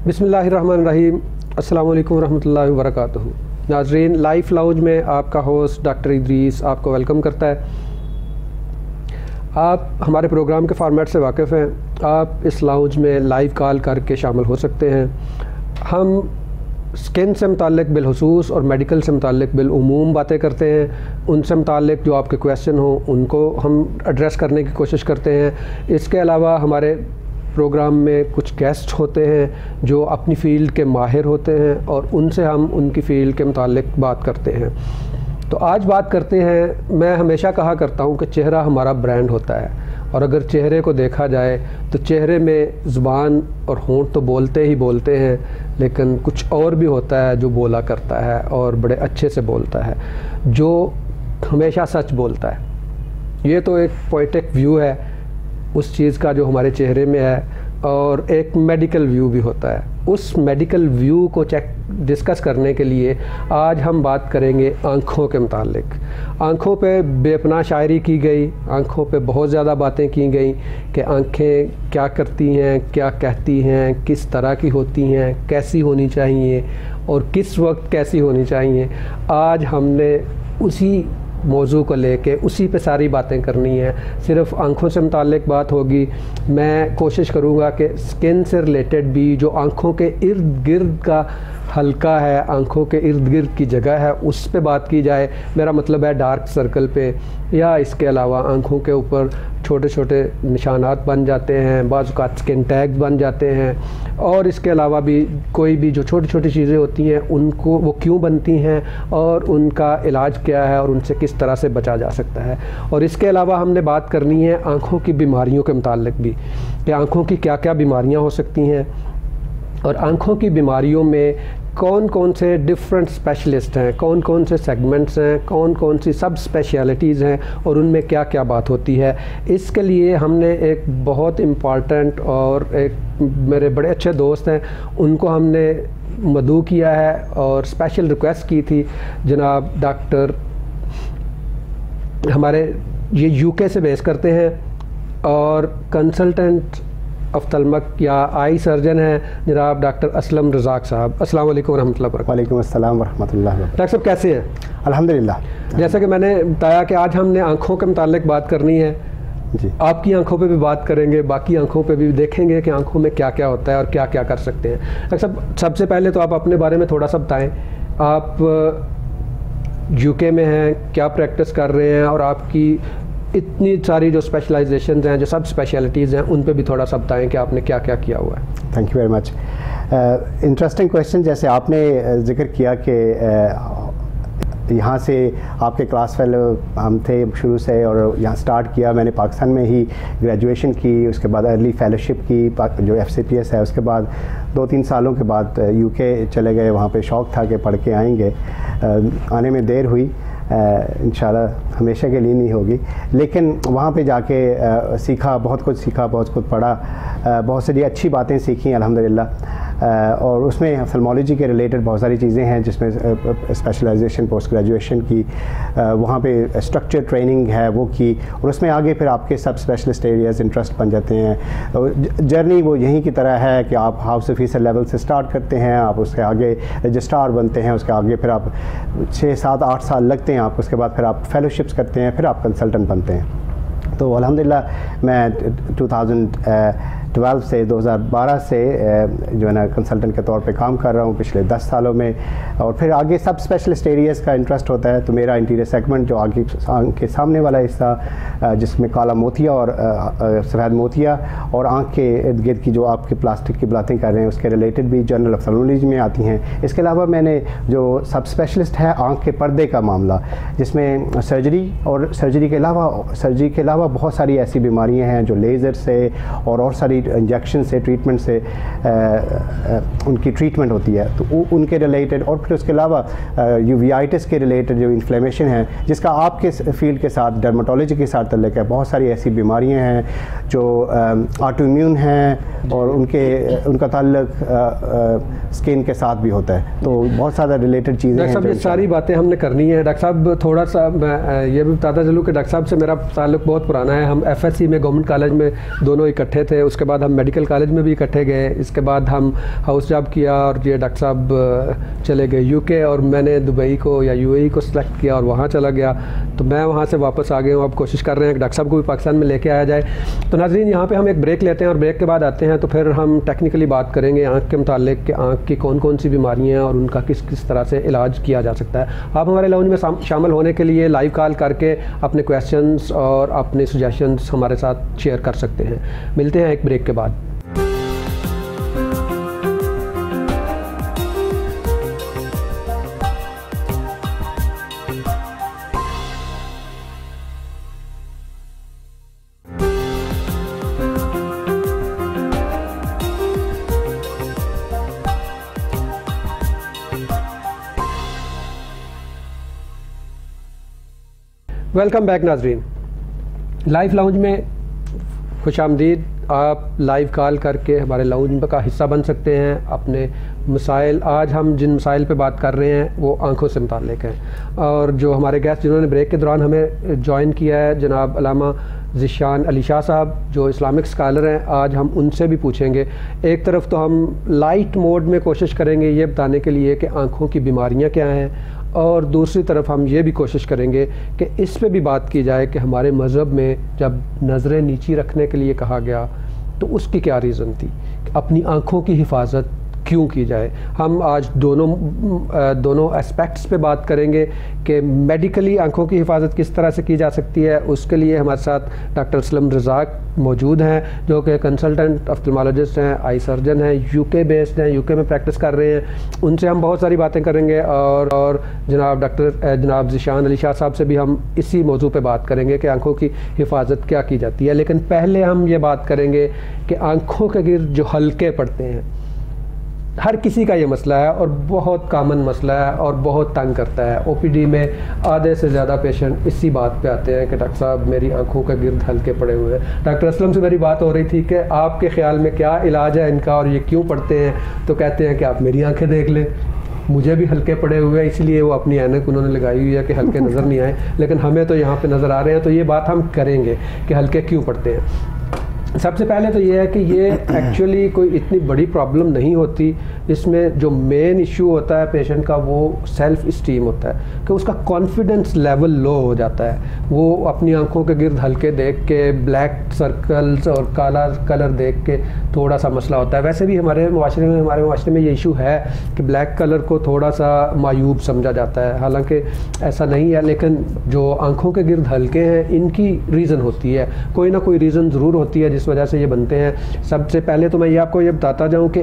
बिस्मिल्लाहिर्रहमानिर्रहीम। अस्सलाम वालेकुम रहमतुल्लाहि व बरकातुहू। नाज़रीन, लाइफ लाउंज में आपका होस्ट डॉक्टर इदरीस आपको वेलकम करता है। आप हमारे प्रोग्राम के फॉर्मेट से वाकिफ़ हैं। आप इस लाउंज में लाइव कॉल करके शामिल हो सकते हैं। हम स्किन से मुताल्लिक़ बिलखुसूस और मेडिकल से मुताल्लिक़ बिलउमूम बातें करते हैं। उनसे मुताल्लिक़ जो आपके क्वेश्चन हो उनको हम एड्रेस करने की कोशिश करते हैं। इसके अलावा हमारे प्रोग्राम में कुछ गेस्ट होते हैं जो अपनी फ़ील्ड के माहिर होते हैं और उनसे हम उनकी फ़ील्ड के मुताल्लिक़ बात करते हैं। तो आज बात करते हैं, मैं हमेशा कहा करता हूँ कि चेहरा हमारा ब्रांड होता है, और अगर चेहरे को देखा जाए तो चेहरे में ज़ुबान और होंठ तो बोलते ही बोलते हैं, लेकिन कुछ और भी होता है जो बोला करता है और बड़े अच्छे से बोलता है, जो हमेशा सच बोलता है। ये तो एक पोएटिक व्यू है उस चीज़ का जो हमारे चेहरे में है, और एक मेडिकल व्यू भी होता है। उस मेडिकल व्यू को डिस्कस करने के लिए आज हम बात करेंगे आँखों के मुताल्लिक़। आँखों पे बेपनाह शायरी की गई, आँखों पे बहुत ज़्यादा बातें की गई कि आँखें क्या करती हैं, क्या कहती हैं, किस तरह की होती हैं, कैसी होनी चाहिए और किस वक्त कैसी होनी चाहिए। आज हमने उसी मौजू को लेके उसी पे सारी बातें करनी है। सिर्फ आँखों से मुताल्लिक़ बात होगी। मैं कोशिश करूँगा कि स्किन से रिलेटेड भी जो आँखों के इर्द गिर्द का हल्का है, आँखों के इर्द गिर्द की जगह है, उस पे बात की जाए। मेरा मतलब है डार्क सर्कल पे, या इसके अलावा आँखों के ऊपर छोटे छोटे निशानात बन जाते हैं, बाज़ औक़ात स्किन टैग्स बन जाते हैं, और इसके अलावा भी कोई भी जो छोटी छोटी चीज़ें होती हैं उनको वो क्यों बनती हैं और उनका इलाज क्या है और उनसे किस तरह से बचा जा सकता है। और इसके अलावा हमने बात करनी है आँखों की बीमारियों के मुताल्लिक़ भी, कि आँखों की क्या क्या बीमारियाँ हो सकती हैं, और आँखों की बीमारियों में कौन कौन से डिफरेंट स्पेशलिस्ट हैं, कौन कौन से सेगमेंट्स हैं, कौन कौन सी सब स्पेशलिटीज़ हैं, और उनमें क्या क्या बात होती है। इसके लिए हमने एक बहुत इम्पॉर्टेंट और एक मेरे बड़े अच्छे दोस्त हैं, उनको हमने मदऊ किया है और स्पेशल रिक्वेस्ट की थी। जनाब डॉक्टर हमारे ये यूके से बेस करते हैं और कंसल्टेंट अफ्तल्मक या आई सर्जन हैं जनाब डॉक्टर असलम रज़ाक साहब। अस्सलाम वालेकुम रहमतुल्लाहि व बरकातुहू। वालेकुम अस्सलाम व रहमतुल्लाहि व बरकातुहू। डॉक्टर साहब कैसे हैं? अल्हम्दुलिल्लाह। जैसा कि मैंने बताया कि आज हमने आँखों के मुताल्लिक़ बात करनी है जी। आपकी आंखों पे भी बात करेंगे, बाकी आंखों पे भी देखेंगे कि आंखों में क्या क्या होता है और क्या क्या कर सकते हैं। डॉक्टर साहब, सबसे पहले तो आप अपने बारे में थोड़ा सा बताएं। आप यूके में हैं, क्या प्रैक्टिस कर रहे हैं, और आपकी इतनी सारी जो स्पेशलाइजेशंस हैं, जो सब स्पेशलिटीज़ हैं, उन पे भी थोड़ा सा बताएं कि आपने क्या क्या किया हुआ है। Thank you very much. Interesting question. जैसे आपने जिक्र किया कि यहाँ से आपके क्लास फेलो हम थे शुरू से, और यहाँ स्टार्ट किया मैंने पाकिस्तान में ही ग्रेजुएशन की, उसके बाद अर्ली फेलोशिप की जो FCPS है, उसके बाद 2-3 सालों के बाद यूके चले गए। वहाँ पे शौक़ था कि पढ़ के आएंगे, आने में देर हुई, इंशाल्लाह हमेशा के लिए नहीं होगी, लेकिन वहाँ पे जाके सीखा, बहुत कुछ सीखा, बहुत कुछ पढ़ा, बहुत सारी अच्छी बातें सीखी अल्हम्दुलिल्लाह। और उसमें ऑफ्थल्मोलॉजी के रिलेटेड बहुत सारी चीज़ें हैं जिसमें स्पेशलाइजेशन पोस्ट ग्रेजुएशन की, वहाँ पे स्ट्रक्चर ट्रेनिंग है वो की, और उसमें आगे फिर आपके सब स्पेशलिस्ट एरियाज़ इंटरेस्ट बन जाते हैं। जर्नी वो यहीं की तरह है कि आप हाउस ऑफिसर लेवल से स्टार्ट करते हैं, आप उसके आगे रजिस्ट्रार बनते हैं, उसके आगे फिर आप 6-7-8 साल लगते हैं आप, उसके बाद फिर आप फेलोशिप्स करते हैं, फिर आप कंसल्टेंट बनते हैं। तो अल्हम्दुलिल्लाह मैं 2012 से 2012 से जो है ना कंसल्टेंट के तौर पे काम कर रहा हूँ पिछले 10 सालों में, और फिर आगे सब स्पेशलिस्ट एरियाज़ का इंटरेस्ट होता है। तो मेरा इंटीरियर सेगमेंट जो आगे आँख के सामने वाला हिस्सा, जिसमें काला मोतिया और सफ़ेद मोतिया और आँख के इर्द गिर्द की जो आपके प्लास्टिक की बातें कर रहे हैं, उसके रिलेटेड भी जनरल ऑफ्थल्मोलॉजी में आती हैं। इसके अलावा मैंने जो सब स्पेशलिस्ट है आँख के पर्दे का मामला, जिसमें सर्जरी और सर्जरी के अलावा बहुत सारी ऐसी बीमारियाँ हैं जो लेज़र से और सारी इंजेक्शन से ट्रीटमेंट से उनकी ट्रीटमेंट होती है, तो उनके रिलेटेड, और फिर उसके अलावा यूवियाइटिस के रिलेटेड जो इन्फ्लेमेशन है जिसका आपके फील्ड के साथ डर्मेटोलॉजी के साथ तल्लुक़ है। बहुत सारी ऐसी बीमारियां हैं जो ऑटोइम्यून हैं और उनका ताल्लुक़ स्किन के साथ भी होता है, तो बहुत सारा रिलेटेड चीज़ें हैं। डॉक्टर साहब, ये सारी बातें हमने करनी है। डॉक्टर साहब, थोड़ा सा मैं ये भी बताता चलूँ कि डॉक्टर साहब से मेरा ताल्लुक़ बहुत पुराना है। हम FSC में गवर्नमेंट कॉलेज में दोनों इकट्ठे थे, उसके बाद हम मेडिकल कॉलेज में भी इकट्ठे गए, इसके बाद हम हाउस जॉब किया और ये डॉक्टर साहब चले गए UK और मैंने दुबई को या UAE को सिलेक्ट किया और वहाँ चला गया। तो मैं वहाँ से वापस आ गया हूँ। अब कोशिश कर रहे हैं कि डॉक्टर साहब को भी पाकिस्तान में लेके आया जाए। तो नाज़रीन, यहाँ पे हम एक ब्रेक लेते हैं और ब्रेक के बाद आते हैं तो फिर हम टेक्निकली बात करेंगे आँख के मुतालिक कि आँख की कौन कौन सी बीमारियाँ हैं और उनका किस किस तरह से इलाज किया जा सकता है। आप हमारे लाउंज में शामिल होने के लिए लाइव कॉल करके अपने क्वेश्चंस और अपने सजेशंस हमारे साथ शेयर कर सकते हैं। मिलते हैं एक ब्रेक के बाद। वेलकम बैक नाजरीन, लाइव लाउंज में खुशामदीद। आप लाइव कॉल करके हमारे लाउंज का हिस्सा बन सकते हैं। अपने मसाइल, आज हम जिन मसाइल पे बात कर रहे हैं वो आँखों से मुताल्लिक हैं और जो हमारे गेस्ट जिन्होंने ब्रेक के दौरान हमें ज्वाइन किया है जनाब अल्लामा ज़ीशान अली शाह साहब जो इस्लामिक स्कॉलर हैं, आज हम उनसे भी पूछेंगे। एक तरफ तो हम लाइट मोड में कोशिश करेंगे ये बताने के लिए कि आँखों की बीमारियाँ क्या हैं और दूसरी तरफ हम ये भी कोशिश करेंगे कि इस पे भी बात की जाए कि हमारे मज़हब में जब नज़रें नीची रखने के लिए कहा गया तो उसकी क्या रीज़न थी, अपनी आँखों की हिफाजत क्यों की जाए। हम आज दोनों एस्पेक्ट्स पे बात करेंगे कि मेडिकली आंखों की हिफाजत किस तरह से की जा सकती है। उसके लिए हमारे साथ डॉक्टर असलम रज़ाक मौजूद हैं जो कि कंसल्टेंट ऑफ्थल्मोलॉजिस्ट हैं, आई सर्जन हैं, UK बेस्ड हैं, UK में प्रैक्टिस कर रहे हैं। उनसे हम बहुत सारी बातें करेंगे और जनाब ज़ीशान अली शाह साहब से भी हम इसी मौजू पे बात करेंगे कि आंखों की हिफाजत क्या की जाती है। लेकिन पहले हम ये बात करेंगे कि आंखों के गिर्द जो हल्के पड़ते हैं, हर किसी का ये मसला है और बहुत कॉमन मसला है और बहुत तंग करता है। OPD में आधे से ज़्यादा पेशेंट इसी बात पे आते हैं कि डॉक्टर साहब मेरी आंखों के गिर्द हल्के पड़े हुए हैं। डॉक्टर असलम से मेरी बात हो रही थी कि आपके ख्याल में क्या इलाज है इनका और ये क्यों पड़ते हैं, तो कहते हैं कि आप मेरी आंखें देख लें, मुझे भी हल्के पड़े हुए हैं, इसलिए वो अपनी ऐनक उन्होंने लगाई हुई है कि हल्के नज़र नहीं आए, लेकिन हमें तो यहाँ पे नज़र आ रहे हैं। तो ये बात हम करेंगे कि हल्के क्यों पड़ते हैं। सबसे पहले तो ये है कि ये एक्चुअली कोई इतनी बड़ी प्रॉब्लम नहीं होती। इसमें जो मेन इशू होता है पेशेंट का वो सेल्फ़ इस्टीम होता है कि उसका कॉन्फिडेंस लेवल लो हो जाता है। वो अपनी आंखों के गिर्द हल्के देख के, ब्लैक सर्कल्स और काला कलर देख के थोड़ा सा मसला होता है। वैसे भी हमारे माशरे में ये इशू है कि ब्लैक कलर को थोड़ा सा मायूब समझा जाता है, हालांकि ऐसा नहीं है। लेकिन जो आंखों के गिर्द हल्के हैं इनकी रीज़न होती है, कोई ना कोई रीज़न ज़रूर होती है जिस वजह से ये बनते हैं। सबसे पहले तो मैं ये आपको ये बताता जाऊं कि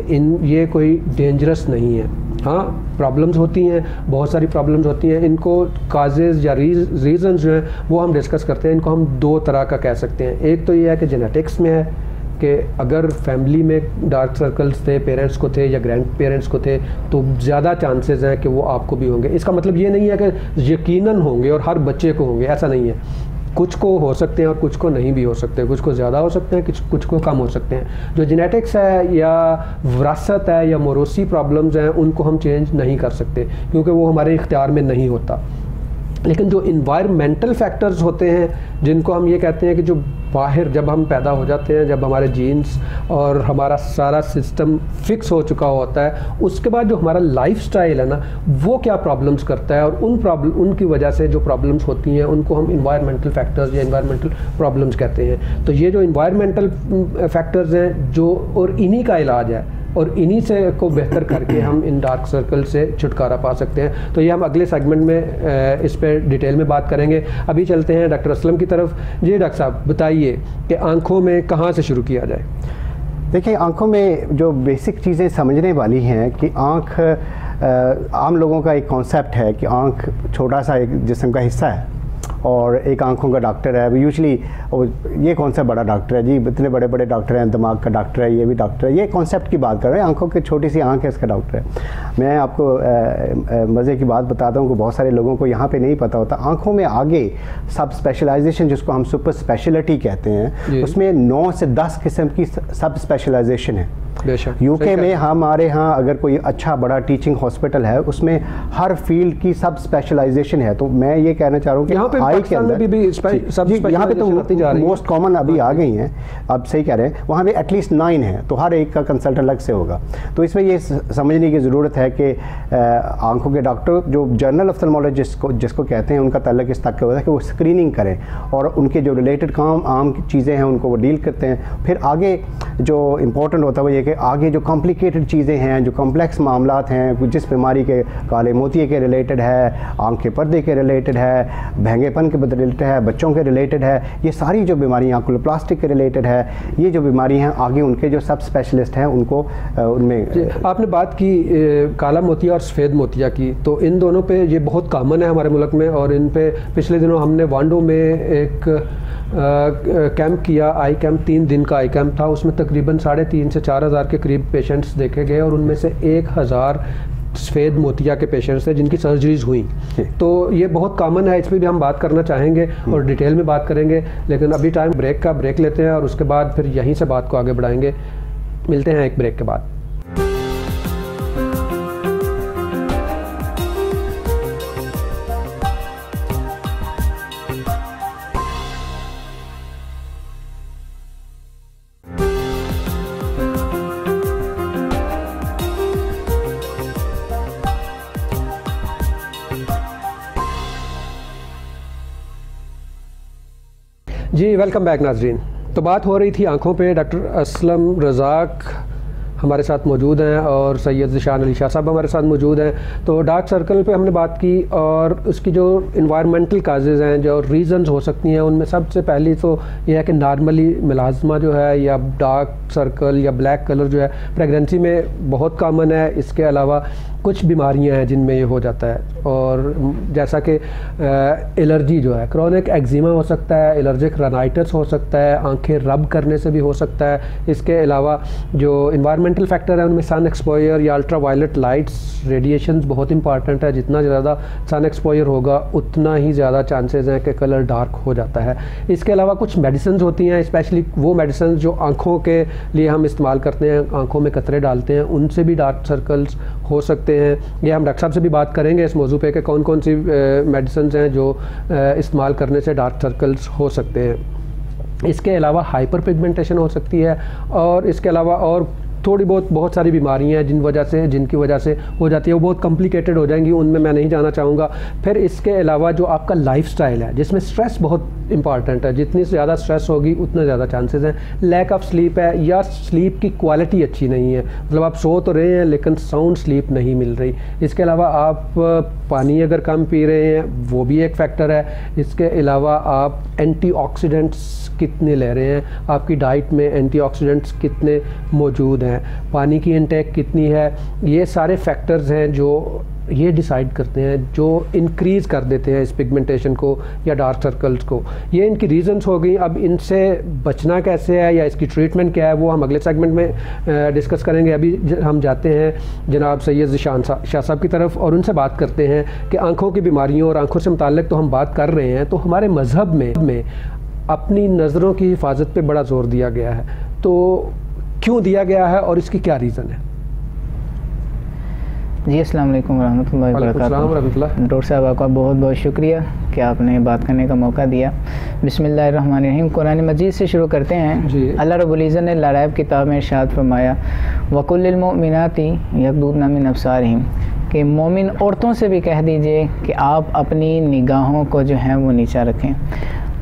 ये कोई डेंजरस नहीं है। हाँ, प्रॉब्लम्स होती हैं, बहुत सारी प्रॉब्लम्स होती हैं। इनको काजेज़ या रीज़न्स जो हैं वो हम डिस्कस करते हैं। इनको हम दो तरह का कह सकते हैं। एक तो ये है कि जेनेटिक्स में है कि अगर फैमिली में डार्क सर्कल्स थे, पेरेंट्स को थे या ग्रैंड पेरेंट्स को थे, तो ज़्यादा चांसेस हैं कि वो आपको भी होंगे। इसका मतलब ये नहीं है कि यकीनन होंगे और हर बच्चे को होंगे, ऐसा नहीं है। कुछ को हो सकते हैं और कुछ को नहीं भी हो सकते, कुछ को ज़्यादा हो सकते हैं, कुछ को कम हो सकते हैं। जो जेनेटिक्स है या विरासत है या मोरोसी प्रॉब्लम्स हैं उनको हम चेंज नहीं कर सकते क्योंकि वो हमारे इख्तियार में नहीं होता। लेकिन जो इन्वायरमेंटल फैक्टर्स होते हैं जिनको हम ये कहते हैं कि जो बाहर जब हम पैदा हो जाते हैं, जब हमारे जीन्स और हमारा सारा सिस्टम फिक्स हो चुका होता है, उसके बाद जो हमारा लाइफस्टाइल है ना वो क्या प्रॉब्लम्स करता है और उनकी वजह से जो प्रॉब्लम्स होती हैं उनको हम इन्वायरमेंटल फैक्टर्स या इन्वायरमेंटल प्रॉब्लम्स कहते हैं। तो ये जो इन्वायरमेंटल फैक्टर्स हैं जो और इन्हीं का इलाज है और इन्हीं से को बेहतर करके हम इन डार्क सर्कल से छुटकारा पा सकते हैं। तो ये हम अगले सेगमेंट में इस पर डिटेल में बात करेंगे। अभी चलते हैं डॉक्टर असलम की तरफ। जी डॉक्टर साहब बताइए कि आंखों में कहाँ से शुरू किया जाए। देखिए, आंखों में जो बेसिक चीज़ें समझने वाली हैं कि आँख आम लोगों का एक कॉन्सेप्ट है कि आँख छोटा सा एक जिस्म का हिस्सा है और एक आंखों का डॉक्टर है। यूजुअली ये कौन सा बड़ा डॉक्टर है जी, इतने बड़े बड़े डॉक्टर हैं, दिमाग का डॉक्टर है, ये भी डॉक्टर है, ये कॉन्सेप्ट की बात कर रहे हैं। आंखों की छोटी सी आंख है, इसका डॉक्टर है। मैं आपको मज़े की बात बताता हूँ कि बहुत सारे लोगों को यहाँ पे नहीं पता होता। आंखों में आगे सब स्पेशलाइजेशन जिसको हम सुपर स्पेशलिटी कहते हैं, उसमें 9 से 10 किस्म की सब स्पेशलाइजेशन है। बेशक यूके में हमारे यहाँ अगर कोई अच्छा बड़ा टीचिंग हॉस्पिटल है उसमें हर फील्ड की सब स्पेशलाइजेशन है। तो मैं ये कहना चाह रहा हूँ कि यहाँ पे आई के अंदर यहाँ पे तो मोस्ट कॉमन अभी आ गई हैं, आप सही कह रहे हैं, वहाँ पे एटलीस्ट 9 है, तो हर एक का कंसल्टेंट अलग से होगा। तो इसमें ये समझने की ज़रूरत है कि आंखों के डॉक्टर जो जनरल ऑफ्थल्मोलॉजिस्ट जिसको कहते हैं उनका ताल्लुक इस तक होता है कि वो स्क्रीनिंग करें और उनके जो रिलेटेड काम आम चीज़ें हैं उनको वो डील करते हैं। फिर आगे जो इम्पोर्टेंट होता है वो ये कि आगे जो कॉम्प्लिकेटेड चीज़ें हैं, जो कॉम्प्लेक्स मामलात हैं, जिस बीमारी के काले मोतिये के रिलेटेड है, आँख के पर्दे के रिलेटेड है, भैंगेपन के रिलेटेड है, बच्चों के रिलेटेड है, ये सारी जो बीमारियाँ प्लास्टिक के रिलेटेड है, ये जो बीमारी हैं आगे उनके जो सब स्पेशलिस्ट हैं उनको उनमें। आपने बात की काला मोतिया और सफ़ेद मोतिया की, तो इन दोनों पे ये बहुत कॉमन है हमारे मुल्क में, और इन पे पिछले दिनों हमने वांडो में एक कैंप किया, आई कैंप, 3 दिन का आई कैंप था। उसमें तकरीबन 3,500 से 4,000 के करीब पेशेंट्स देखे गए और उनमें से 1,000 सफ़ेद मोतिया के पेशेंट्स थे जिनकी सर्जरीज हुई। तो ये बहुत कॉमन है, इस पर भी हम बात करना चाहेंगे और डिटेल में बात करेंगे, लेकिन अभी टाइम ब्रेक लेते हैं और उसके बाद फिर यहीं से बात को आगे बढ़ाएंगे। मिलते हैं एक ब्रेक के बाद। जी वेलकम बैक नाजरीन। तो बात हो रही थी आँखों पे। डॉक्टर असलम रज़ाक हमारे साथ मौजूद हैं और सैयद ज़ीशान अली शाह साहब हमारे साथ मौजूद हैं। तो डार्क सर्कल पे हमने बात की और उसकी जो इन्वायरमेंटल काजेज़ हैं, जो रीज़न्स हो सकती हैं, उनमें सबसे पहली तो यह है कि नॉर्मली मिलाजमा जो है या डार्क सर्कल या ब्लैक कलर जो है प्रेगनेंसी में बहुत कॉमन है। इसके अलावा कुछ बीमारियां हैं जिनमें ये हो जाता है, और जैसा कि एलर्जी जो है, क्रोनिक एक्जिमा हो सकता है, एलर्जिक राइनाइटिस हो सकता है, आंखें रब करने से भी हो सकता है। इसके अलावा जो इन्वायरमेंटल फैक्टर है उनमें सन एक्सपोजर या अल्ट्रा वायलेट लाइट्स, रेडिएशंस बहुत इंपॉर्टेंट है। जितना ज़्यादा सन एक्सपोजर होगा उतना ही ज़्यादा चांसेस हैं कि कलर डार्क हो जाता है। इसके अलावा कुछ मेडिसिन होती हैं, स्पेशली वो मेडिसिन जो आँखों के लिए हम इस्तेमाल करते हैं, आँखों में कतरे डालते हैं, उनसे भी डार्क सर्कल्स हो सकते हैं। ये हम डॉक्टर साहब से भी बात करेंगे इस मौजू पे कि कौन कौन सी मेडिसिन हैं जो इस्तेमाल करने से डार्क सर्कल्स हो सकते हैं। इसके अलावा हाइपर पिगमेंटेशन हो सकती है, और इसके अलावा और थोड़ी बहुत सारी बीमारियां हैं जिनकी वजह से हो जाती है, वो बहुत कॉम्प्लिकेटेड हो जाएंगी, उनमें मैं नहीं जाना चाहूँगा। फिर इसके अलावा जो आपका लाइफस्टाइल है जिसमें स्ट्रेस बहुत इंपॉर्टेंट है, जितनी ज़्यादा स्ट्रेस होगी उतने ज़्यादा चांसेस हैं। लैक ऑफ स्लीप है या स्लीप की क्वालिटी अच्छी नहीं है, मतलब आप सो तो रहे हैं लेकिन साउंड स्लीप नहीं मिल रही। इसके अलावा आप पानी अगर कम पी रहे हैं वो भी एक फैक्टर है। इसके अलावा आप एंटीऑक्सीडेंट्स कितने ले रहे हैं, आपकी डाइट में एंटीऑक्सीडेंट्स कितने मौजूद हैं, पानी की इनटेक कितनी है, ये सारे फैक्टर्स हैं जो ये डिसाइड करते हैं, जो इंक्रीज़ कर देते हैं इस पिगमेंटेशन को या डार्क सर्कल्स को। ये इनकी रीजंस हो गई। अब इनसे बचना कैसे है या इसकी ट्रीटमेंट क्या है वो हम अगले सेगमेंट में डिस्कस करेंगे। अभी हम जाते हैं जनाब सैयद ज़ीशान शाह साहब की तरफ और उनसे बात करते हैं कि आँखों की बीमारियों और आँखों से मुताल्लिक तो हम बात कर रहे हैं, तो हमारे मज़हब में अपनी नज़रों की हिफाजत पे बड़ा ज़ोर दिया गया है, तो क्यों दिया गया है और इसकी क्या रीज़न है? जी अस्सलाम वालेकुम रहमतुल्लाहि व बरकातहू। डॉक्टर साहब आपका बहुत बहुत शुक्रिया कि आपने बात करने का मौका दिया। बिस्मिल्लाहिर्रहमानिर्रहीम। कुरान मजीद से शुरू करते हैं। अल्लाह रब्बुल इज़्ज़त ने लाराइब किताब में इरशाद फरमाया, वकुल्लिल मुमिनाती यगदूदना मिन अब्सारिहिम, कि मोमिन औरतों से भी कह दीजिए कि आप अपनी निगाहों को जो है वो नीचा रखें।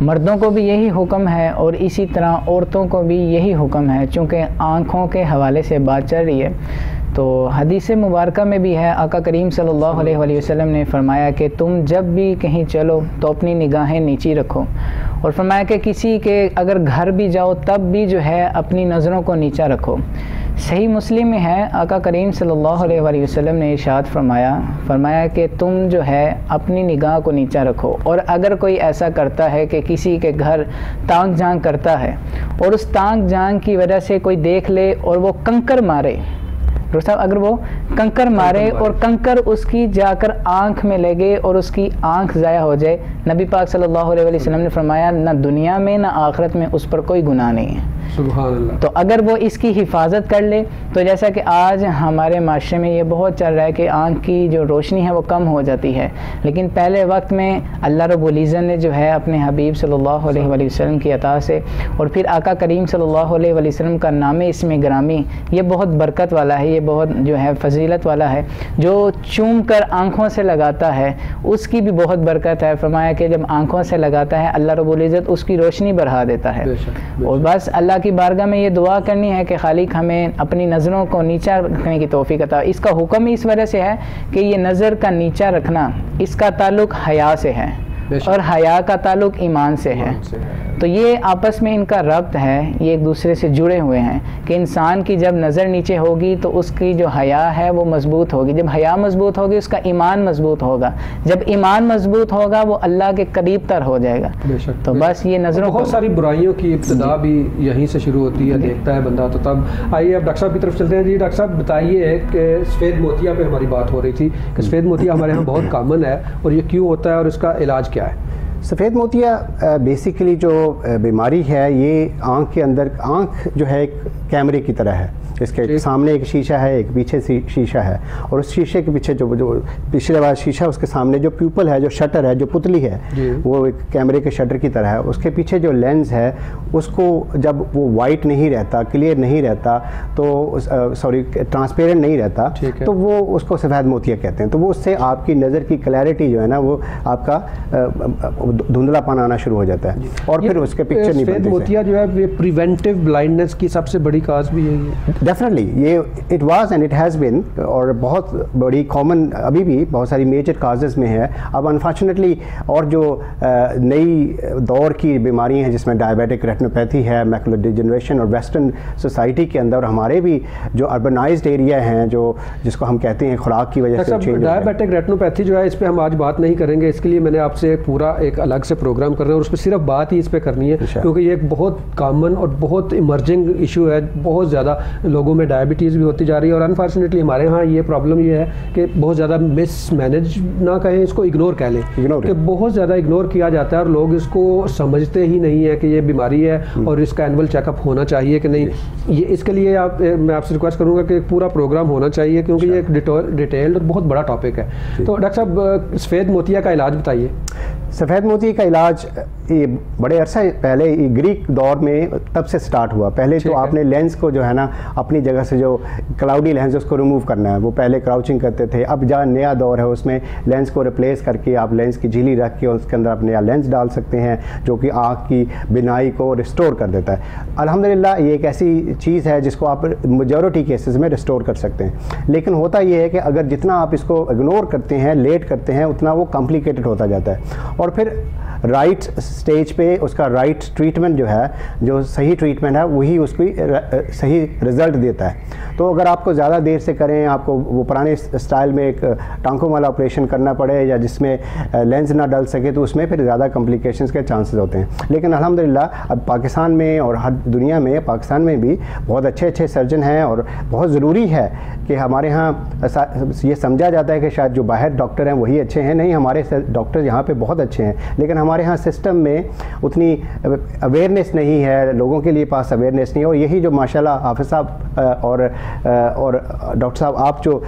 मर्दों को भी यही हुक्म है और इसी तरह औरतों को भी यही हुक्म है। चूँकि आँखों के हवाले से बात चल रही है तो हदीस मुबारक में भी है, आका करीम सल्लल्लाहु अलैहि वसल्लम ने फरमाया कि तुम जब भी कहीं चलो तो अपनी निगाहें नीची रखो, और फरमाया कि किसी के अगर घर भी जाओ तब भी जो है अपनी नज़रों को नीचा रखो। सही मुस्लिम में है, आका करीम सल्लल्लाहु अलैहि वसल्लम ने इरशाद फरमाया कि तुम जो है अपनी निगाह को नीचा रखो, और अगर कोई ऐसा करता है कि किसी के घर तांग जांग करता है और उस तांग जांग की वजह से कोई देख ले और वो कंकर मारे, डॉक्टर साहब अगर वो कंकर मारे और कंकर उसकी जाकर आंख में लगे और उसकी आंख ज़ाया हो जाए, नबी पाक सल्लल्लाहु अलैहि वसल्लम ने फरमाया ना दुनिया में ना आखिरत में उस पर कोई गुनाह नहीं है। सुभान अल्लाह। तो अगर वो इसकी हिफाजत कर ले, तो जैसा कि आज हमारे माशरे में ये बहुत चल रहा है कि आँख की जो रोशनी है वो कम हो जाती है, लेकिन पहले वक्त में अल्लाह रब्बुल इज़्ज़त ने जो है अपने हबीब सल्लल्लाहु अलैहि वसल्लम की अता से और फिर आका करीम सल्लल्लाहु अलैहि वसल्लम का नाम इसमें ग्रामी, ये बहुत बरकत वाला है, ये बहुत जो है फजीलत वाला है। जो चूम कर आँखों से लगाता है उसकी भी बहुत बरकत है। फरमाया कि जब आँखों से लगाता है अल्लाह रब्बुल इज़्ज़त उसकी रोशनी बढ़ा देता है। और बस अल्लाह की बारगाह में ये दुआ करनी है कि खालिक हमें अपनी नज़रों को नीचा रखने की तौफीक अता। इसका हुक्म इस वजह से है कि ये नज़र का नीचा रखना इसका ताल्लुक़ हया से है और हया का ताल्लुक़ ईमान से है। तो ये आपस में इनका रब्त है, ये एक दूसरे से जुड़े हुए हैं कि इंसान की जब नज़र नीचे होगी तो उसकी जो हया है वो मजबूत होगी, जब हया मजबूत होगी उसका ईमान मजबूत होगा, जब ईमान मजबूत होगा वो अल्लाह के करीब तर हो जाएगा। तो बस ये नज़रों बहुत सारी बुराइयों की इब्तिदा भी यहीं से शुरू होती है, देखता है बंदा। तो तब आइए अब डॉक्टर साहब की तरफ चलते हैं। जी डॉक्टर साहब बताइए कि सफ़ेद मोतिया पे हमारी बात हो रही थी कि सफ़ेद मोतिया हमारे यहाँ बहुत कॉमन है और ये क्यों होता है और इसका इलाज क्या है? सफ़ेद मोतिया बेसिकली जो बीमारी है, ये आँख के अंदर, आँख जो है एक कैमरे की तरह है, इसके सामने एक शीशा है, एक पीछे शीशा है, और उस शीशे के पीछे जो पिछले वाला शीशा, उसके सामने जो प्यूपल है, जो शटर है, जो पुतली है, वो एक कैमरे के शटर की तरह है। उसके पीछे जो लेंस है उसको जब वो वाइट नहीं रहता, क्लियर नहीं रहता, तो सॉरी ट्रांसपेरेंट नहीं रहता, तो वो उसको सफ़ेद मोतिया कहते हैं। तो वो उससे आपकी नज़र की क्लैरिटी जो है ना, वो आपका धुंधलापन आना शुरू हो जाता है और फिर उसके पिक्चर नहीं बनती। मोतिया जो है ये प्रिवेंटिव ब्लाइंडनेस की सबसे बड़ी काज भी यही है। डेफिनेटली ये it was and it has been, और बहुत बड़ी कॉमन अभी भी बहुत सारी मेजर काजेज़ में है। अब अनफॉर्चुनेटली और जो नई दौर की बीमारी हैं जिसमें डायबिटिक रेटिनोपैथी है, मैकुलर डिजेनरेशन, और वेस्टर्न सोसाइटी के अंदर हमारे भी जो अर्बनाइज्ड एरिया हैं, जो जिसको हम कहते हैं खुराक की वजह से डायबिटिक रेटिनोपैथी जो है, इस पर हम आज बात नहीं करेंगे। इसके लिए मैंने आपसे पूरा एक अलग से प्रोग्राम कर रहे हैं और उस पर सिर्फ बात ही इस पर करनी है, क्योंकि ये एक बहुत कॉमन और बहुत इमर्जिंग इशू है। बहुत ज़्यादा लोगों में डायबिटीज़ भी होती जा रही है और अनफॉर्चुनेटली हमारे यहाँ ये प्रॉब्लम ये है कि बहुत ज़्यादा मिसमैनेज ना कहें, इसको इग्नोर कह लें, कि बहुत ज़्यादा इग्नोर किया जाता है और लोग इसको समझते ही नहीं है कि ये बीमारी है और इसका एनुअल चेकअप होना चाहिए कि नहीं। ये इसके लिए मैं आपसे रिक्वेस्ट करूँगा कि एक पूरा प्रोग्राम होना चाहिए, क्योंकि ये एक डिटेल्ड और बहुत बड़ा टॉपिक है। तो डॉक्टर साहब सफ़ेद मोतिया का इलाज बताइए। सफ़ेद मोती का इलाज ये बड़े अरसा पहले ग्रीक दौर में तब से स्टार्ट हुआ। पहले तो आपने लेंस को जो है ना अपनी जगह से, जो क्लाउडी लेंस उसको रिमूव करना है। वो पहले क्राउचिंग करते थे, अब जहाँ नया दौर है उसमें लेंस को रिप्लेस करके आप लेंस की झिल्ली रख के उसके अंदर आप नया लेंस डाल सकते हैं, जो कि आँख की बिनाई को रिस्टोर कर देता है। अल्हम्दुलिल्लाह ये एक ऐसी चीज़ है जिसको आप मेजॉरिटी केसेस में रिस्टोर कर सकते हैं। लेकिन होता ये है कि अगर जितना आप इसको इग्नोर करते हैं, लेट करते हैं, उतना वो कॉम्प्लिकेटेड होता जाता है और फिर राइट स्टेज पे उसका राइट ट्रीटमेंट जो है, जो सही ट्रीटमेंट है, वही उसकी सही रिज़ल्ट देता है। तो अगर आपको ज़्यादा देर से करें, आपको वो पुराने स्टाइल में एक टांकों वाला ऑपरेशन करना पड़े या जिसमें लेंस ना डल सके, तो उसमें फिर ज़्यादा कॉम्प्लिकेशंस के चांसेस होते हैं। लेकिन अल्हम्दुलिल्लाह अब पाकिस्तान में और हर दुनिया में, पाकिस्तान में भी बहुत अच्छे सर्जन हैं और बहुत ज़रूरी है कि हमारे यहाँ ये समझा जाता है कि शायद जो बाहर डॉक्टर हैं वही अच्छे हैं। नहीं, हमारे डॉक्टर यहाँ पे बहुत अच्छे हैं, लेकिन हमारे यहाँ सिस्टम में उतनी अवेयरनेस नहीं है, लोगों के लिए पास अवेयरनेस नहीं है। और यही जो माशाल्लाह हाफिज़ साहब और डॉक्टर साहब आप जो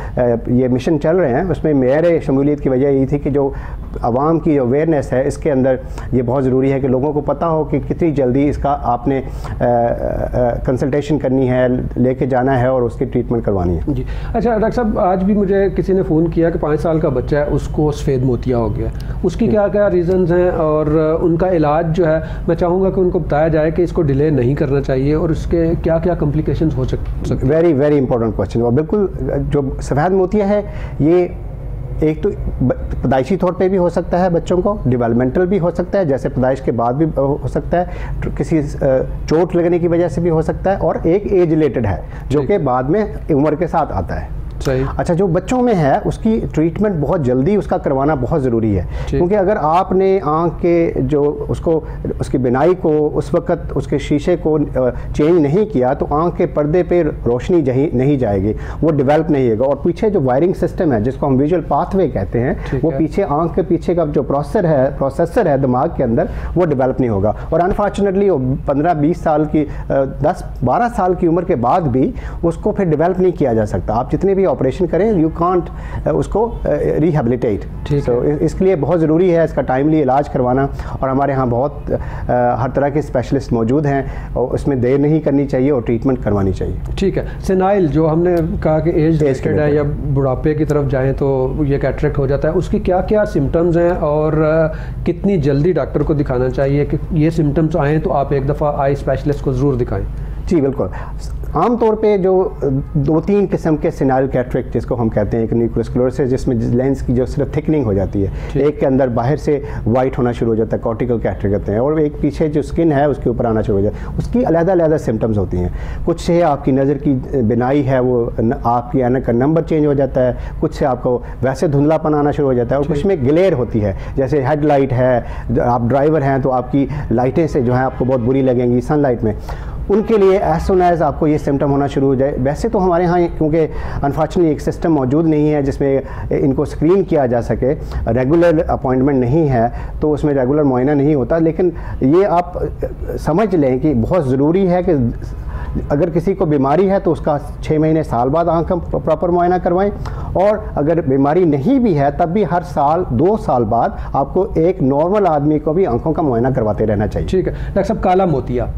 ये मिशन चल रहे हैं, उसमें मेरे शमूलियत की वजह यही थी कि जो आवाम की अवेयरनेस है इसके अंदर ये बहुत ज़रूरी है कि लोगों को पता हो कि कितनी जल्दी इसका आपने कंसल्टेशन करनी है, लेके जाना है और उसकी ट्रीटमेंट करवानी है। जी अच्छा डॉक्टर साहब, आज भी मुझे किसी ने फ़ोन किया कि 5 साल का बच्चा है, उसको सफ़ेद मोतिया हो गया। उसकी क्या क्या रीज़न्स हैं और उनका इलाज जो है, मैं चाहूँगा कि उनको बताया जाए कि इसको डिले नहीं करना चाहिए और उसके क्या क्या कॉम्प्लिकेशंस हो सकते हैं। Very very important question. और बिल्कुल जो सफ़ेद मोतिया है ये एक तो पैदाइशी तौर पे भी हो सकता है, बच्चों को डेवलपमेंटल भी हो सकता है, जैसे पैदाइश के बाद भी हो सकता है, किसी चोट लगने की वजह से भी हो सकता है, और एक एज रिलेटेड है जो कि बाद में उम्र के साथ आता है। सही। अच्छा, जो बच्चों में है उसकी ट्रीटमेंट बहुत जल्दी उसका करवाना बहुत ज़रूरी है, क्योंकि अगर आपने आँख के जो उसकी बिनाई को उस वक्त उसके शीशे को चेंज नहीं किया तो आँख के पर्दे पे रोशनी नहीं जाएगी, वो डेवलप नहीं होगा। और पीछे जो वायरिंग सिस्टम है जिसको हम विजुअल पाथवे कहते हैं, वो पीछे आँख के पीछे का जो प्रोसेसर है दिमाग के अंदर, वो डेवलप नहीं होगा। और अनफॉर्चुनेटली 15-20 साल की 10-12 साल की उम्र के बाद भी उसको फिर डेवलप नहीं किया जा सकता। आप जितने भी ऑपरेशन करें, यू कांट उसको रिहेबिलिटेट। तो इसके लिए बहुत ज़रूरी है इसका टाइमली इलाज करवाना, और हमारे यहाँ बहुत हर तरह के स्पेशलिस्ट मौजूद हैं, और उसमें देर नहीं करनी चाहिए और ट्रीटमेंट करवानी चाहिए। ठीक है। सेनाइल जो हमने कहा कि एज रिलेटेड है या बुढ़ापे की तरफ जाएं तो ये कैटरेक्ट हो जाता है, उसकी क्या क्या सिम्टम्स हैं और कितनी जल्दी डॉक्टर को दिखाना चाहिए कि ये सिम्टम्स आएँ तो आप एक दफ़ा आई स्पेशलिस्ट को ज़रूर दिखाएँ? जी बिल्कुल। आमतौर पे जो 2-3 किस्म के सिनाइल कैटरेक्ट जिसको हम कहते हैं, एक न्यूक्लियोस्क्लेरोसिस जिसमें लेंस की जो सिर्फ थिकनिंग हो जाती है, एक के अंदर बाहर से वाइट होना शुरू हो जाता है, कॉर्टिकल कैटरेक्ट कहते हैं, और एक पीछे जो स्किन है उसके ऊपर आना शुरू हो जाता है। उसकी अलग-अलग सिम्टम्स होती हैं। कुछ से आपकी नज़र की बिनाई है वो आपकी ऐनक का नंबर चेंज हो जाता है, कुछ से आपको वैसे धुंधलापन आना शुरू हो जाता है, और कुछ में ग्लेयर होती है, जैसे हेडलाइट है, आप ड्राइवर हैं तो आपकी लाइटें से जो है आपको बहुत बुरी लगेंगी सनलाइट में। उनके लिए एज सुन एज आपको ये सिम्टम होना शुरू हो जाए। वैसे तो हमारे यहाँ क्योंकि अनफॉर्चुनेटली एक सिस्टम मौजूद नहीं है जिसमें इनको स्क्रीन किया जा सके, रेगुलर अपॉइंटमेंट नहीं है तो उसमें रेगुलर मुआयना नहीं होता, लेकिन ये आप समझ लें कि बहुत ज़रूरी है कि अगर किसी को बीमारी है तो उसका 6 महीने साल बाद आँख का प्रॉपर मुआयना करवाएं, और अगर बीमारी नहीं भी है तब भी हर साल 2 साल बाद आपको एक नॉर्मल आदमी को भी आँखों का मुआयना करवाते रहना चाहिए। ठीक है डॉक्टर साहब, काला मोतिया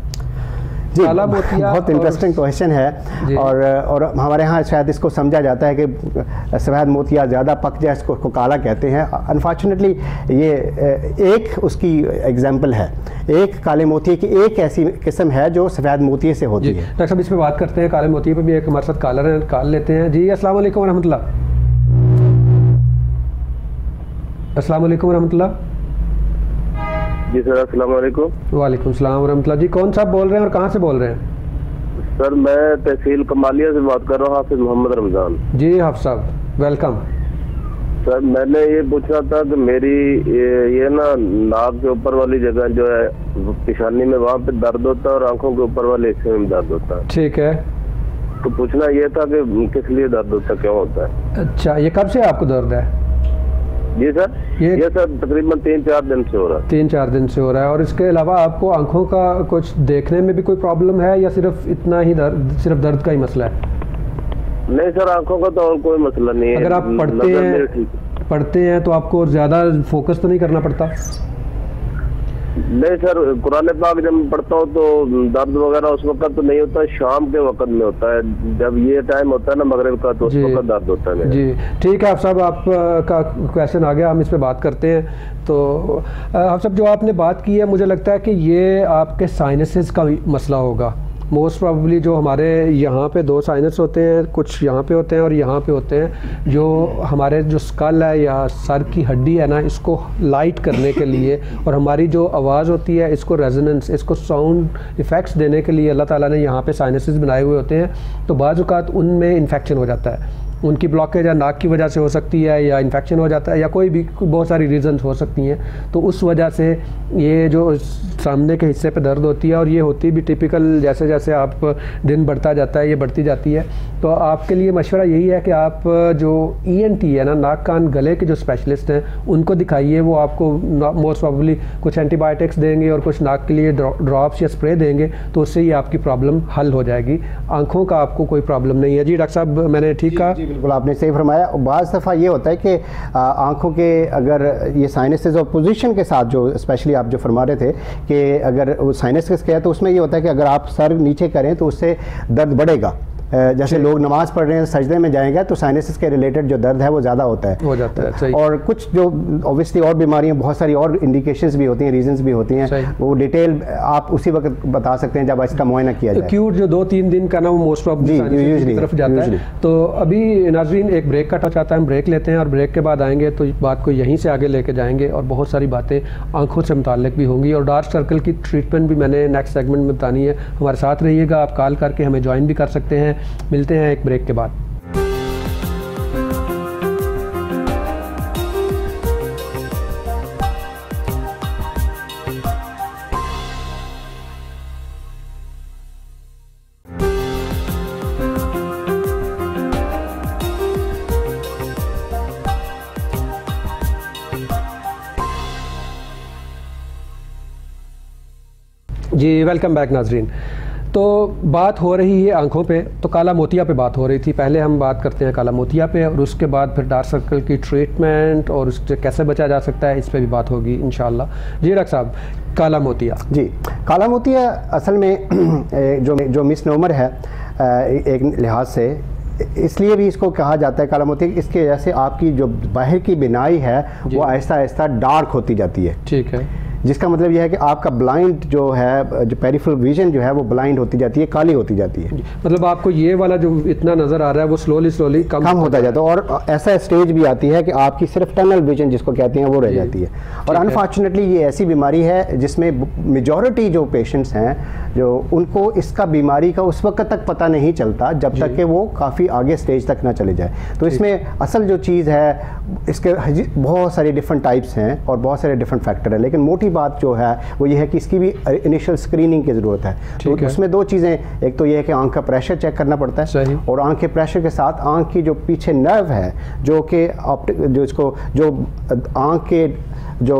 जी, बहुत इंटरेस्टिंग क्वेश्चन है, और हमारे यहाँ शायद इसको समझा जाता है कि सफ़ेद मोतिया ज़्यादा पक जाए इसको काला कहते हैं। अनफॉर्चुनेटली ये एक उसकी एग्जांपल है, एक काले मोतिये की एक ऐसी किस्म है जो सफ़ेद मोतिये से होती है। डॉक्टर साहब इस पर बात करते हैं, काले मोतिये पे भी एक हमारे साथ कॉलर है, कॉल लेते हैं। जी अस्सलाम वालेकुम रहमतुल्लाह। अस्सलाम वालेकुम रहमतुल्लाह। जी सर, अस्सलाम वालेकुम। वालेकुम सलाम रहमतुल्लाह। जी कौन साहब बोल रहे हैं और कहाँ से बोल रहे हैं? सर मैं तहसील कमालिया से बात कर रहा हूँ, हाफिज मोहम्मद रमज़ान। जी हाफिज साहब, वेलकम। सर मैंने ये पूछना था कि मेरी ये ना नाक के ऊपर वाली जगह जो है पेशानी में, वहाँ पे दर्द होता है और आंखों के ऊपर वाले हिस्से में दर्द होता है। ठीक है। तो पूछना ये था कि किस लिए दर्द होता है, क्यों होता है? अच्छा, ये कब से आपको दर्द है? जी सर, ये सर तकरीबन 3-4 दिन से हो रहा है। 3-4 दिन से हो रहा है। और इसके अलावा आपको आंखों का कुछ देखने में भी कोई प्रॉब्लम है या सिर्फ इतना ही सिर्फ दर्द का ही मसला है? नहीं सर, आंखों का तो और कोई मसला नहीं है। अगर आप पढ़ते हैं तो आपको ज़्यादा फोकस तो नहीं करना पड़ता? नहीं सर, कुरान पाक जब मैं पढ़ता हूँ तो दर्द वगैरह उस वक्त तो नहीं होता, शाम के वक्त में होता है, जब ये टाइम होता है ना मगरिब का, तो उस वक्त दर्द होता है। जी ठीक है आप साहब, आपका क्वेश्चन आ गया, हम इस पे बात करते हैं। तो आप सब जो आपने बात की है, मुझे लगता है कि ये आपके साइनसेस का मसला होगा मोस्ट प्रॉब्ली। जो हमारे यहाँ पे 2 साइनस होते हैं, कुछ यहाँ पे होते हैं और यहाँ पे होते हैं, जो हमारे जो स्कल है या सर की हड्डी है ना, इसको लाइट करने के लिए और हमारी जो आवाज़ होती है इसको रेजोनेंस, इसको साउंड इफ़ेक्ट्स देने के लिए अल्लाह ताला ने यहाँ पे साइनसेस बनाए हुए होते हैं। तो बाज़ औक़ात उनमें इन्फेक्शन हो जाता है, उनकी ब्लॉकेज या नाक की वजह से हो सकती है या इन्फेक्शन हो जाता है या कोई भी बहुत सारी रीज़न्स हो सकती हैं। तो उस वजह से ये जो सामने के हिस्से पे दर्द होती है, और ये होती भी टिपिकल जैसे जैसे आप दिन बढ़ता जाता है ये बढ़ती जाती है। तो आपके लिए मशवरा यही है कि आप जो ENT है ना, नाक कान गले के जो स्पेशलिस्ट हैं उनको दिखाइए। वो आपको मोस्ट प्रॉब्ली कुछ एंटीबायोटिक्स देंगे और कुछ नाक के लिए ड्रॉप्स या स्प्रे देंगे, तो उससे ही आपकी प्रॉब्लम हल हो जाएगी। आँखों का आपको कोई प्रॉब्लम नहीं है। जी डॉक्टर साहब, मैंने ठीक कहा? बिल्कुल आपने सही फरमाया। बाज़ दफ़ा ये होता है कि आँखों के अगर ये साइनसेस और पोजीशन के साथ जो स्पेशली आप जो फरमा रहे थे कि अगर वो साइनसेस के है तो उसमें ये होता है कि अगर आप सर नीचे करें तो उससे दर्द बढ़ेगा। जैसे लोग नमाज़ पढ़ रहे हैं, सजदे में जाएंगे तो साइनसेस के रिलेटेड जो दर्द है वो ज़्यादा होता है, हो जाता है। सही। और कुछ जो ऑब्वियसली और बीमारियां, बहुत सारी और इंडिकेशंस भी होती हैं, रीजंस भी होती हैं, वो डिटेल आप उसी वक्त बता सकते हैं जब इसका मुआयना किया जाए। एक्यूट जो 2-3 दिन का ना, वो मोस्ट प्रॉब्ली की तरफ जाता है। तो अभी नाज़रीन एक ब्रेक का टच आता है, हम ब्रेक लेते हैं और ब्रेक के बाद आएंगे तो बात को यहीं से आगे लेके जाएंगे और बहुत सारी बातें आंखों से मुताल्लिक भी होंगी, और डार्क सर्कल की ट्रीटमेंट भी मैंने नेक्स्ट सेगमेंट में बतानी है। हमारे साथ रहिएगा, आप कॉल करके हमें ज्वाइन भी कर सकते हैं। मिलते हैं एक ब्रेक के बाद। जी वेलकम बैक नाजरीन। तो बात हो रही है आंखों पे, तो काला मोतिया पे बात हो रही थी। पहले हम बात करते हैं काला मोतिया पे और उसके बाद फिर डार्क सर्कल की ट्रीटमेंट और उससे कैसे बचा जा सकता है, इस पे भी बात होगी इंशाल्लाह। जी डॉक्टर साहब, काला मोतिया। जी, काला मोतिया असल में जो मिसनोमर है एक लिहाज से, इसलिए भी इसको कहा जाता है काला मोतिया, इसके वजह से आपकी जो बाहर की बिनाई है वो आहिस्ता आहिस्ता डार्क होती जाती है। ठीक है, जिसका मतलब यह है कि आपका ब्लाइंड जो है, जो पेरिफेरल विजन जो है वो ब्लाइंड होती जाती है, काली होती जाती है। मतलब आपको ये वाला जो इतना नज़र आ रहा है वो स्लोली कम होता जाता है और ऐसा स्टेज भी आती है कि आपकी सिर्फ टनल विजन जिसको कहते हैं वो रह जाती है। और अनफॉर्चुनेटली ये ऐसी बीमारी है जिसमें मेजॉरिटी जो पेशेंट्स हैं जो उनको इसका बीमारी का उस वक्त तक पता नहीं चलता जब तक कि वो काफ़ी आगे स्टेज तक ना चले जाए। तो इसमें असल जो चीज़ है, इसके बहुत सारे डिफरेंट टाइप्स हैं और बहुत सारे डिफरेंट फैक्टर हैं, लेकिन मोटी बात जो है वो ये है कि इसकी भी इनिशियल स्क्रीनिंग की ज़रूरत है। तो उसमें दो चीज़ें, एक तो ये है कि आंख का प्रेशर चेक करना पड़ता है और आंख के प्रेशर के साथ आंख की जो पीछे नर्व है जो कि जो आंख के जो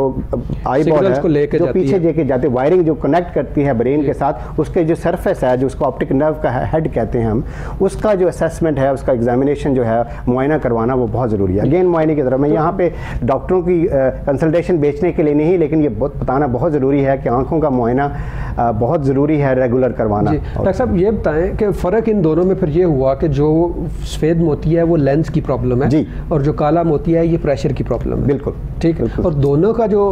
आई बॉल है जो पीछे लेके जाते, वायरिंग जो कनेक्ट करती है ब्रेन के साथ, उसके जो सरफेस है जो उसको ऑप्टिक नर्व का हेड कहते हैं हम, उसका जो असेसमेंट है, उसका एग्जामिनेशन जो है मुआयना करवाना वो बहुत ज़रूरी है। अगेन मुआयने की तरफ मैं यहाँ पे डॉक्टरों की कंसल्टेशन बेचने के लिए नहीं, लेकिन ये बताना बहुत ज़रूरी है कि आंखों का मुआयना बहुत ज़रूरी है रेगुलर करवाना। डॉक्टर साहब ये बताएं कि फ़र्क इन दोनों में फिर ये हुआ कि जो सफ़ेद मोतिया है वो लेंस की प्रॉब्लम है जी, और जो काला मोतिया है ये प्रेशर की प्रॉब्लम है। बिल्कुल ठीक है, और दोनों का जो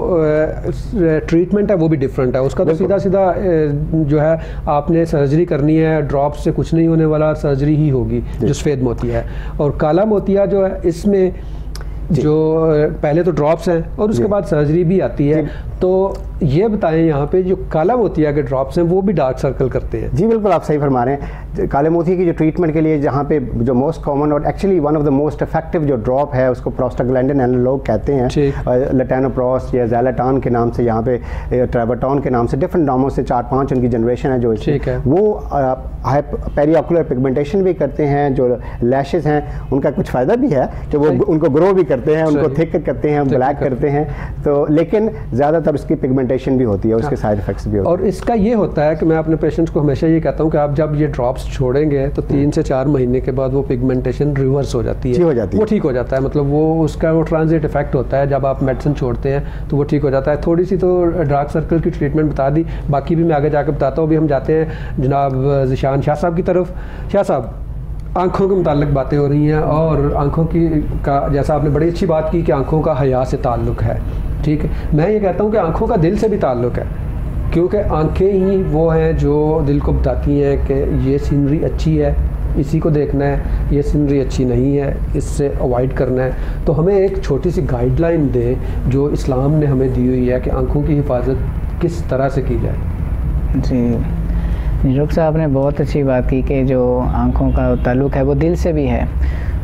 ट्रीटमेंट है वो भी डिफरेंट है। उसका तो सीधा जो है आपने सर्जरी करनी है, ड्रॉप से कुछ नहीं होने वाला, सर्जरी ही होगी जो सफ़ेद मोतिया है। और काला मोतिया जो है इसमें जो पहले तो ड्रॉप्स हैं और उसके बाद सर्जरी भी आती है। तो ये बताएं यहाँ पे जो काला मोतिया के ड्रॉप्स हैं वो भी डार्क सर्कल करते हैं? जी बिल्कुल, आप सही फरमा रहे हैं। काले मोतिया की जो ट्रीटमेंट के लिए जहाँ पे जो मोस्ट कॉमन और actually one of the most effective जो ड्रॉप है उसको प्रोस्टाग्लैंडिन एनालॉग कहते हैं, लटेनोप्रोस्ट या ज़ैलाटॉन के नाम से, यहाँ पे ट्रेबाटॉन के नाम से, डिफरेंट नामों से 4-5 उनकी जनरेशन है जो वो पेरियोकुलर पिगमेंटेशन भी करते हैं। जो लैशेज हैं उनका कुछ फ़ायदा भी है कि वो उनको ग्रो भी करते हैं, उनको थिक करते हैं, ब्लैक करते हैं, तो लेकिन ज़्यादातर उसकी पिगमेंटेशन भी होती है, उसके साइड इफेक्ट्स भी होते हैं। और इसका ये होता है कि मैं अपने पेशेंट्स को हमेशा ये कहता हूँ कि आप जब ये ड्रॉप्स छोड़ेंगे तो 3 से 4 महीने के बाद वो पिगमेंटेशन रिवर्स हो जाती है, वो ठीक हो जाता है। मतलब वो उसका वो ट्रांजिट इफेक्ट होता है, जब आप मेडिसिन छोड़ते हैं तो वो ठीक हो जाता है। थोड़ी सी तो डार्क सर्कल की ट्रीटमेंट बता दी, बाकी भी मैं आगे जाकर बताता हूँ। अभी हम जाते हैं जनाब ज़िशान शाह साहब की तरफ। शाह साहब, आँखों के मुताल्लिक बातें हो रही हैं और आँखों की का जैसा आपने बड़ी अच्छी बात की कि आँखों का हया से ताल्लुक़ है। ठीक है, मैं ये कहता हूँ कि आँखों का दिल से भी ताल्लुक़ है, क्योंकि आँखें ही वो हैं जो दिल को बताती हैं कि ये सीनरी अच्छी है, इसी को देखना है, ये सीनरी अच्छी नहीं है, इससे अवॉइड करना है। तो हमें एक छोटी सी गाइडलाइन दें जो इस्लाम ने हमें दी हुई है कि आँखों की हिफाजत किस तरह से की जाए। जी रुख साहब ने बहुत अच्छी बात की कि जो आँखों का ताल्लुक़ है वो दिल से भी है।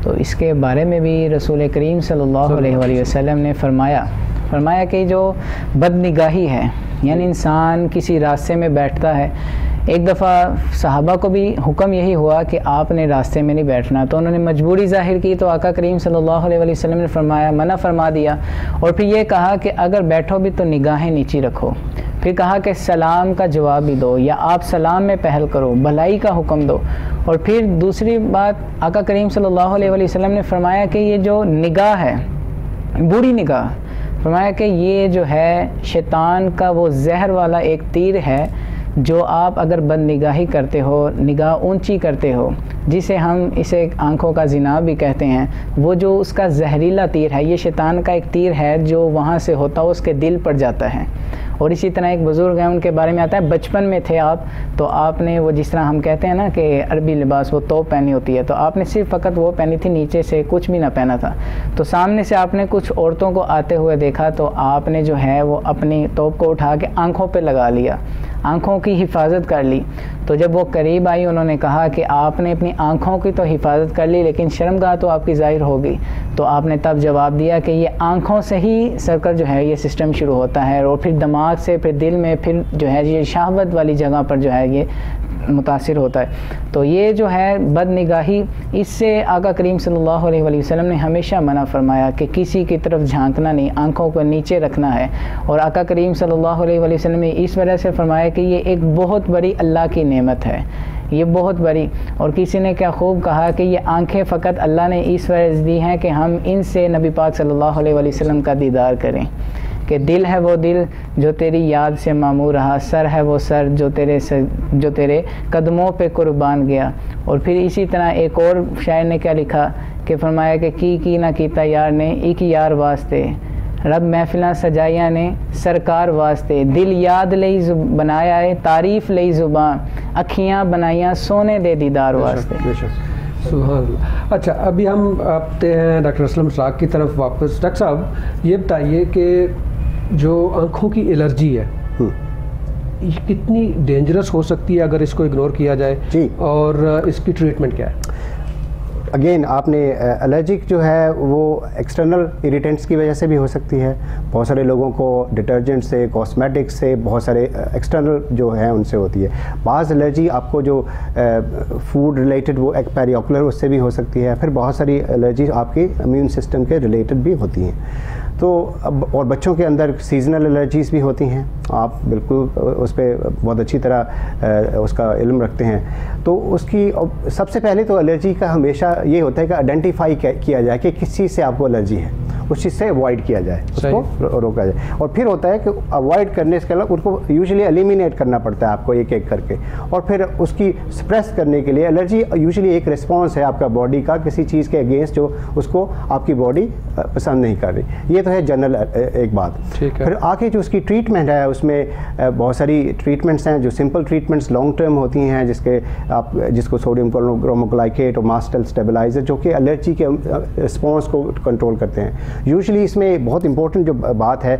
तो इसके बारे में भी रसूल करीम सल्लल्लाहु अलैहि वसल्लम ने फरमाया कि जो बदनिगाही है, यानी इंसान किसी रास्ते में बैठता है, एक दफ़ा सहाबा को भी हुक्म यही हुआ कि आपने रास्ते में नहीं बैठना, तो उन्होंने मजबूरी ज़ाहिर की, तो आका करीम सल्लल्लाहु अलैहि वसल्लम ने मना फरमा दिया और फिर ये कहा कि अगर बैठो भी तो निगाहें नीची रखो। फिर कहा कि सलाम का जवाब भी दो, या आप सलाम में पहल करो, भलाई का हुक्म दो। और फिर दूसरी बात आका करीम सल्लल्लाहु अलैहि वसल्लम ने फरमाया कि ये जो निगाह है, बुरी निगाह, फरमाया कि ये जो है शैतान का वो जहर वाला एक तीर है, जो आप अगर बदनिगाही करते हो, निगाह ऊंची करते हो, जिसे हम इसे आंखों का जिना भी कहते हैं, वो जो उसका जहरीला तीर है, ये शैतान का एक तीर है जो वहाँ से होता है उसके दिल पर जाता है। और इसी तरह एक बुज़ुर्ग हैं, उनके बारे में आता है, बचपन में थे आप, तो आपने वो जिस तरह हम कहते हैं ना कि अरबी लिबास वो तोप पहनी होती है, तो आपने सिर्फ फ़कत वो पहनी थी, नीचे से कुछ भी ना पहना था। तो सामने से आपने कुछ औरतों को आते हुए देखा, तो आपने जो है वो अपनी तोप को उठा के आँखों पे लगा लिया, आँखों की हिफाजत कर ली। तो जब वो करीब आई, उन्होंने कहा कि आपने अपनी आँखों की तो हिफाजत कर ली, लेकिन शर्मगाह तो आपकी ज़ाहिर होगी। तो आपने तब जवाब दिया कि ये आँखों से ही सर्कल जो है ये सिस्टम शुरू होता है, और फिर दिमाग से, फिर दिल में, फिर जो है ये शहवत वाली जगह पर जो है ये मुतासिर होता है। तो ये जो है बदनिगाही, इससे आका करीम सल्लल्लाहु अलैहि वसल्लम ने हमेशा मना फरमाया कि किसी की तरफ झांकना नहीं, आंखों को नीचे रखना है। और आका करीम सल्लल्लाहु अलैहि वसल्लम ने इस वजह से फरमाया कि ये एक बहुत बड़ी अल्लाह की नेमत है, ये बहुत बड़ी। और किसी ने क्या खूब कहा कि ये आंखें फ़कत अल्लाह ने इस वजह दी हैं कि हम इनसे नबी पाक सल्लल्लाहु अलैहि वसल्लम का दीदार करें। कि दिल है वो दिल जो तेरी याद से मामूर रहा, सर है वो सर जो तेरे कदमों पे कुर्बान गया। और फिर इसी तरह एक और शायर ने क्या लिखा कि फरमाया कि की ना कीता यार ने एक यार वास्ते, रब महफिलां सजाइया ने सरकार वास्ते, दिल याद लई बनाया है तारीफ़ लई ज़ुबान, अखियाँ बनाइयाँ सोने दे दीदार वास्ते। सुभान अल्लाह। अच्छा, अभी हम आते हैं डॉक्टर असलम राग की तरफ वापस। डॉक्टर साहब ये बताइए कि जो आँखों की एलर्जी है ये कितनी डेंजरस हो सकती है अगर इसको इग्नोर किया जाए जी, और इसकी ट्रीटमेंट क्या है? अगेन आपने एलर्जिक जो है वो एक्सटर्नल इरिटेंट्स की वजह से भी हो सकती है। बहुत सारे लोगों को डिटर्जेंट से, कॉस्मेटिक्स से, बहुत सारे एक्सटर्नल जो है उनसे होती है। बाज़ एलर्जी आपको जो फूड रिलेटेड वो एक पेरियोकुलर उससे भी हो सकती है। फिर बहुत सारी एलर्जी आपके इम्यून सिस्टम के रिलेटेड भी होती हैं। तो अब और बच्चों के अंदर सीजनल एलर्जीज़ भी होती हैं, आप बिल्कुल उस पर बहुत अच्छी तरह उसका इल्म रखते हैं। तो उसकी सबसे पहले तो एलर्जी का हमेशा ये होता है कि आइडेंटिफाई किया जाए कि किस चीज़ से आपको एलर्जी है, उस चीज़ से अवॉइड किया जाए, उसको रोका जाए। और फिर होता है कि अवॉइड करने के अलावा उसको यूजुअली एलिमिनेट करना पड़ता है आपको एक एक करके। और फिर उसकी सप्रेस करने के लिए एलर्जी यूजुअली एक रिस्पॉन्स है आपका बॉडी का किसी चीज़ के अगेंस्ट जो उसको आपकी बॉडी पसंद नहीं कर रही। ये तो है जनरल एक बात। फिर आके जो उसकी ट्रीटमेंट है उसमें बहुत सारी ट्रीटमेंट्स हैं जो सिंपल ट्रीटमेंट्स लॉन्ग टर्म होती हैं, जिसको सोडियम क्रोमोग्लाइकेट और मास्टल स्टेबलाइजर जो कि एलर्जी के रिस्पॉन्स को कंट्रोल करते हैं। यूजुअली इसमें बहुत इंपॉर्टेंट जो बात है,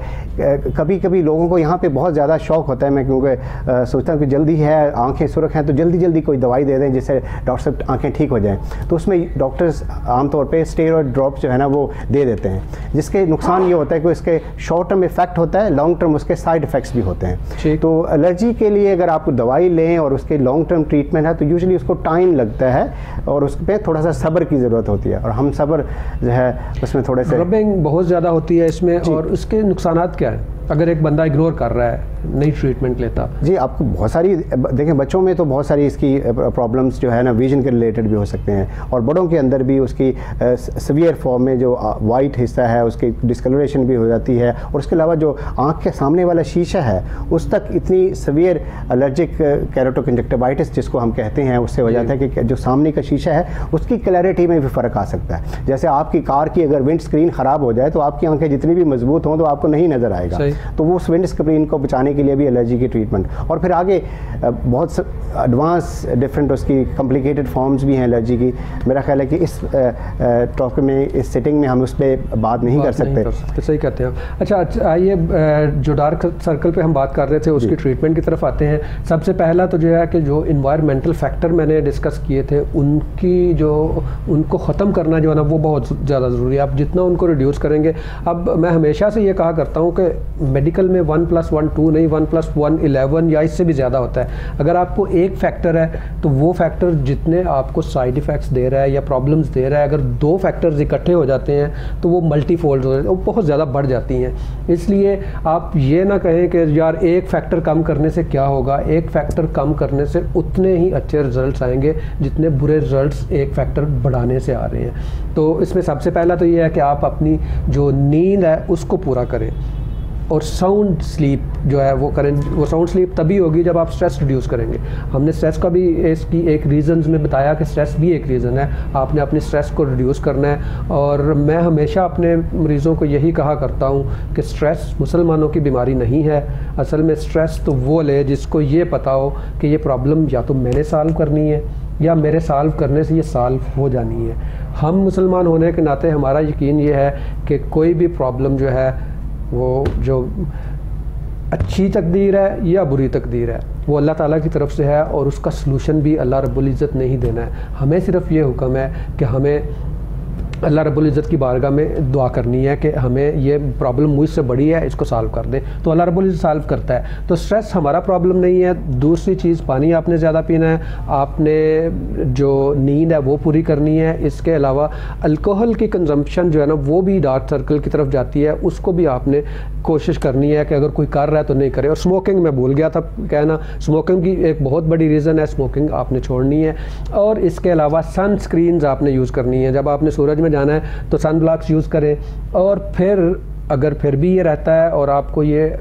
कभी कभी लोगों को यहाँ पे बहुत ज़्यादा शौक होता है, मैं क्योंकि सोचता हूँ कि जल्दी है, आंखें सुरख हैं तो जल्दी जल्दी कोई दवाई दे दें जिससे डॉक्टर साहब आंखें ठीक हो जाएं। तो उसमें डॉक्टर्स आमतौर पे स्टेरॉयड ड्रॉप जो है ना वो दे देते हैं, जिसके नुकसान ये होता है कि इसके शॉर्ट टर्म इफेक्ट होता है, लॉन्ग टर्म उसके साइड इफ़ेक्ट्स भी होते हैं। तो एलर्जी के लिए अगर आप दवाई लें और उसके लॉन्ग टर्म ट्रीटमेंट है तो यूजुअली उसको टाइम लगता है और उस पर थोड़ा सा सब्र की ज़रूरत होती है। और हम सब्र जो है उसमें थोड़े से बहुत ज़्यादा होती है इसमें। और उसके नुकसानात क्या है अगर एक बंदा इग्नोर कर रहा है, नहीं ट्रीटमेंट लेता? जी, आपको बहुत सारी देखें, बच्चों में तो बहुत सारी इसकी प्रॉब्लम्स जो है ना विजन के रिलेटेड भी हो सकते हैं, और बड़ों के अंदर भी उसकी सीवियर फॉर्म में जो वाइट हिस्सा है उसकी डिस्कलरेशन भी हो जाती है। और उसके अलावा जो आँख के सामने वाला शीशा है उस तक इतनी सीवियर एलर्जिक केराटोकंजक्टिवाइटिस जिसको हम कहते हैं उससे हो जाता है कि जो सामने का शीशा है उसकी क्लैरिटी में भी फ़र्क आ सकता है। जैसे आपकी कार की अगर विंड स्क्रीन ख़राब हो जाए तो आपकी आंखें जितनी भी मजबूत हों तो आपको नहीं नज़र आएगा। तो वो उस विंड स्क्रीन को बचाने के लिए भी एलर्जी की ट्रीटमेंट। और फिर आगे बहुत एडवांस डिफरेंट उसकी कॉम्प्लिकेटेड फॉर्म्स भी हैं एलर्जी की। मेरा ख्याल है कि इस टॉपिक में, इस सिटिंग में हम उस पर बात नहीं कर सकते। सही कहते हैं। अच्छा, आइए जो डार्क सर्कल पे हम बात कर रहे थे उसकी ट्रीटमेंट की तरफ आते हैं। सबसे पहला तो जो है कि जो इन्वायरमेंटल फैक्टर मैंने डिस्कस किए थे उनको ख़त्म करना जो है ना वो बहुत ज़्यादा ज़रूरी है। आप जितना उनको रिड्यूस करेंगे, अब मैं हमेशा से ये कहा करता हूँ कि मेडिकल में 1+1 2 नहीं, 1+1 11 या इससे भी ज़्यादा होता है। अगर आपको एक फैक्टर है तो वो फैक्टर जितने आपको साइड इफ़ेक्ट्स दे रहा है या प्रॉब्लम्स दे रहा है, अगर 2 फैक्टर्स इकट्ठे हो जाते हैं तो वो मल्टीफोल्ड हो जाते हैं, वो बहुत ज़्यादा बढ़ जाती हैं। इसलिए आप ये ना कहें कि यार एक फैक्टर कम करने से क्या होगा, एक फैक्टर कम करने से उतने ही अच्छे रिजल्ट्स आएंगे जितने बुरे रिजल्ट्स एक फैक्टर बढ़ाने से आ रहे हैं। तो इसमें सबसे पहला तो ये है कि आप अपनी जो नींद है उसको पूरा करें और साउंड स्लीप जो है वो करें। वो साउंड स्लीप तभी होगी जब आप स्ट्रेस रिड्यूस करेंगे। हमने स्ट्रेस का भी इसकी एक रीज़न्स में बताया कि स्ट्रेस भी एक रीज़न है, आपने अपने स्ट्रेस को रिड्यूस करना है। और मैं हमेशा अपने मरीज़ों को यही कहा करता हूँ कि स्ट्रेस मुसलमानों की बीमारी नहीं है। असल में स्ट्रेस तो वो ले जिसको ये पता हो कि ये प्रॉब्लम या तो मैंने सॉल्व करनी है या मेरे सॉल्व करने से ये सॉल्व हो जानी है। हम मुसलमान होने के नाते हमारा यकीन ये है कि कोई भी प्रॉब्लम जो है वो जो अच्छी तकदीर है या बुरी तकदीर है वो अल्लाह ताला की तरफ से है और उसका सलूशन भी अल्लाह रब्बुल इज़्ज़त ने ही देना है। हमें सिर्फ ये हुक्म है कि हमें अल्लाह रब्बुल इज़्ज़त की बारगाह में दुआ करनी है कि हमें ये प्रॉब्लम मुझसे बड़ी है, इसको सॉल्व कर दें, तो अल्लाह रब्बुल इज़्ज़त सॉल्व करता है। तो स्ट्रेस हमारा प्रॉब्लम नहीं है। दूसरी चीज़, पानी आपने ज़्यादा पीना है, आपने जो नींद है वो पूरी करनी है। इसके अलावा अल्कोहल की कंजम्पशन जो है ना वो भी डार्क सर्कल की तरफ जाती है, उसको भी आपने कोशिश करनी है कि अगर कोई कर रहा है तो नहीं करे। और स्मोकिंग मैं भूल गया था कहना, स्मोकिंग की एक बहुत बड़ी रीज़न है, स्मोकिंग आपने छोड़नी है। और इसके अलावा सन स्क्रीन्स आपने यूज़ करनी है, जब आपने सूरज में जाना है तो सन ब्लॉक्स यूज़ करें। और फिर अगर फिर भी ये रहता है और आपको ये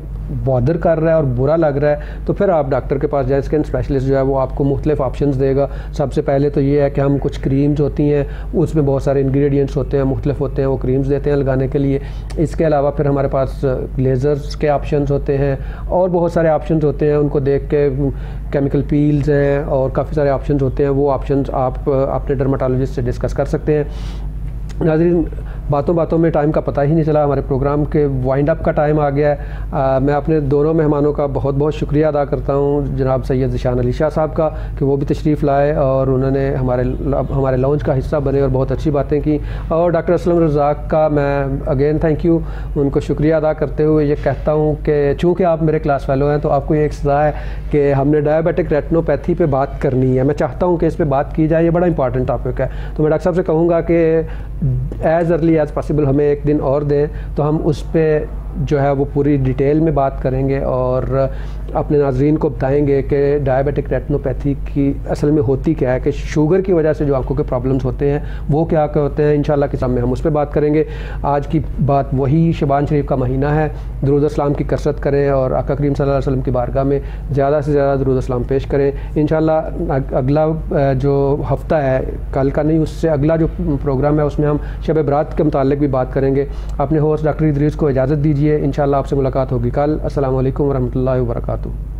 बॉदर कर रहा है और बुरा लग रहा है तो फिर आप डॉक्टर के पास जाए। स्किन स्पेशलिस्ट जो है वो आपको मुख्तलिफ ऑप्शंस देगा। सबसे पहले तो ये है कि हम कुछ क्रीम्स होती हैं, उसमें बहुत सारे इंग्रेडिएंट्स होते हैं, मुख्तलिफ होते हैं, वो क्रीम्स देते हैं लगाने के लिए। इसके अलावा फिर हमारे पास लेज़र्स के ऑप्शंस होते हैं और बहुत सारे ऑप्शंस होते हैं, उनको देख के केमिकल पील्स हैं और काफ़ी सारे ऑप्शंस होते हैं। वो ऑप्शंस आप अपने डर्माटोलॉजिस्ट से डिस्कस कर सकते हैं। नाज़रीन, बातों बातों में टाइम का पता ही नहीं चला, हमारे प्रोग्राम के वाइंड अप का टाइम आ गया है। मैं अपने दोनों मेहमानों का बहुत बहुत शुक्रिया अदा करता हूँ, जनाब सैयद ज़ीशान अली शाह साहब का, कि वो भी तशरीफ़ लाए और उन्होंने हमारे लॉन्च का हिस्सा बने और बहुत अच्छी बातें की। और डॉक्टर असलम रज़ाक का मैं अगेन थैंक यू, उनको शुक्रिया अदा करते हुए ये कहता हूँ कि चूँकि आप मेरे क्लास फेलो हैं तो आपको ये एक सज़ा है कि हमने डायबिटिक रेटिनोपैथी पे बात करनी है। मैं चाहता हूँ कि इस पर बात की जाए, ये बड़ा इंपॉर्टेंट टॉपिक है। तो मैं डॉक्टर साहब से कहूँगा कि एज़ अर्ली एज़ पॉसिबल हमें एक दिन और दें तो हम उस पर जो है वो पूरी डिटेल में बात करेंगे और अपने नाज़रीन को बताएंगे कि डायबिटिक रेटिनोपैथी की असल में होती क्या है, कि शुगर की वजह से जो आंखों के प्रॉब्लम्स होते हैं वो क्या क्या होते हैं। इंशाल्लाह के सामने हम उस पर बात करेंगे। आज की बात वही, शबान शरीफ का महीना है, दुरूद सलाम की कसरत करें और आका करीम सल्लल्लाहु अलैहि वसल्लम की बारगाह में ज़्यादा से ज़्यादा दुरूद सलाम पेश करें। इंशाल्लाह अगला जो हफ़्ता है, कल का नहीं, उससे अगला जो प्रोग्राम है उसमें हम शब बरात के मुतालिक भी बात करेंगे। अपने होस्ट डॉक्टर इदरीस को इजाज़त दीजिए, इंशाल्लाह आपसे मुलाकात होगी कल। अस्सलामु अलैकुम वरहमतुल्लाहि वबरकातुहू।